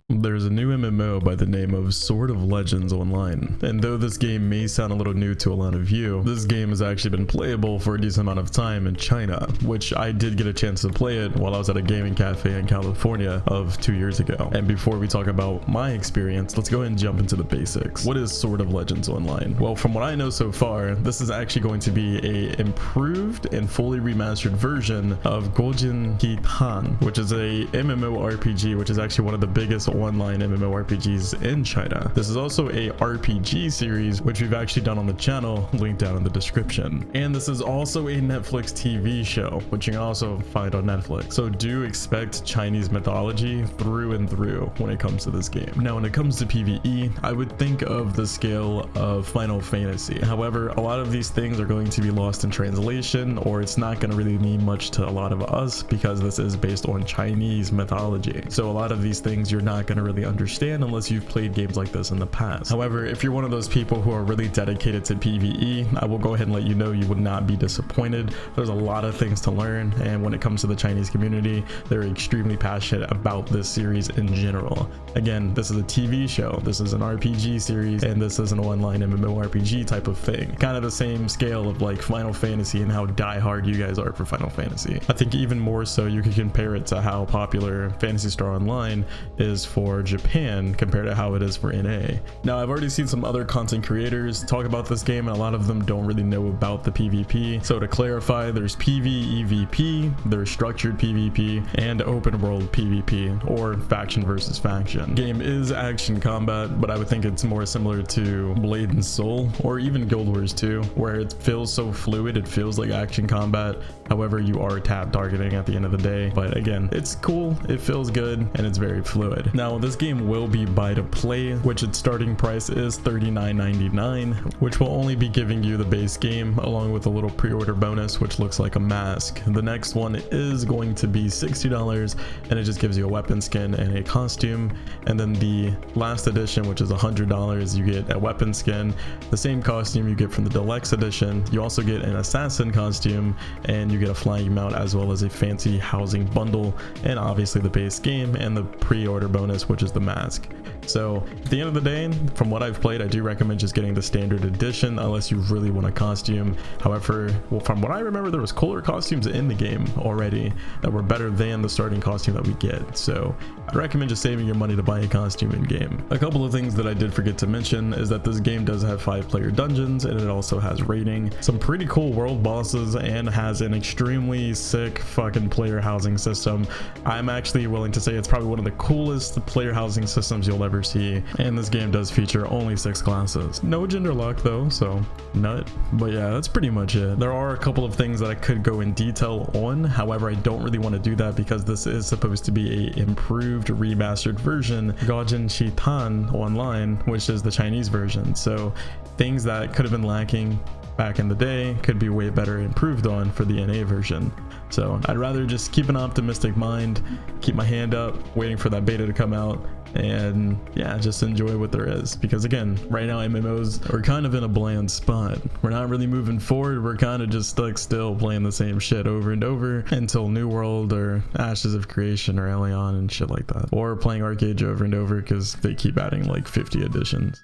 There's a new MMO by the name of Sword of Legends Online, and though this game may sound a little new to a lot of you, this game has actually been playable for a decent amount of time in China, which I did get a chance to play it while I was at a gaming cafe in California of 2 years ago. And before we talk about my experience, let's go ahead and jump into the basics. What is Sword of Legends Online? Well, from what I know so far, this is actually going to be a improved and fully remastered version of Gojin Hitan, which is a MMORPG, which is actually one of the biggest online MMORPGs in China. This is also a RPG series, which we've actually done on the channel, linked down in the description. And this is also a Netflix TV show, which you can also find on Netflix. So do expect Chinese mythology through and through when it comes to this game. Now, when it comes to PvE, I would think of the scale of Final Fantasy. However, a lot of these things are going to be lost in translation, or it's not going to really mean much to a lot of us because this is based on Chinese mythology. So a lot of these things you're not going to really understand unless you've played games like this in the past. However, if you're one of those people who are really dedicated to PvE, I will go ahead and let you know you would not be disappointed. There's a lot of things to learn, and when it comes to the Chinese community, they're extremely passionate about this series in general. Again, this is a TV show, this is an RPG series, and this is an online MMORPG type of thing. Kind of the same scale of like Final Fantasy and how diehard you guys are for Final Fantasy. I think even more so you could compare it to how popular Phantasy Star Online is for Japan compared to how it is for NA. Now, I've already seen some other content creators talk about this game, and a lot of them don't really know about the PvP. So to clarify, there's PvEVP, there's structured PvP, and open world PvP, or faction versus faction. Game is action combat, but I would think it's more similar to Blade and Soul, or even Guild Wars 2, where it feels so fluid, it feels like action combat. However, you are tab targeting at the end of the day. But again, it's cool, it feels good, and it's very fluid. Now, this game will be buy to play, which its starting price is $39.99, which will only be giving you the base game along with a little pre-order bonus, which looks like a mask. The next one is going to be $60, and it just gives you a weapon skin and a costume. And then the last edition, which is $100, you get a weapon skin, the same costume you get from the deluxe edition. You also get an assassin costume, and you get a flying mount, as well as a fancy housing bundle, and obviously the base game and the pre-order bonus, which is the mask. So at the end of the day, from what I've played, I do recommend just getting the standard edition unless you really want a costume. However, well, from what I remember, there was cooler costumes in the game already that were better than the starting costume that we get. So I recommend just saving your money to buy a costume in game. A couple of things that I did forget to mention is that this game does have 5-player dungeons, and it also has raiding, some pretty cool world bosses, and has an extremely sick fucking player housing system. I'm actually willing to say it's probably one of the coolest player housing systems you'll ever see, and this game does feature only 6 classes. No gender lock though, so nut. But yeah, that's pretty much it. There are a couple of things that I could go in detail on, however I don't really want to do that because this is supposed to be a improved remastered version, Gojin Hitan Online, which is the Chinese version. So things that could have been lacking back in the day could be way better improved on for the NA version. So I'd rather just keep an optimistic mind, keep my hand up, waiting for that beta to come out, and yeah, just enjoy what there is. Because again, right now MMOs are kind of in a bland spot. We're not really moving forward, we're kind of just stuck still playing the same shit over and over until New World or Ashes of Creation or Allion and shit like that, or playing Arcade over and over because they keep adding like 50 editions.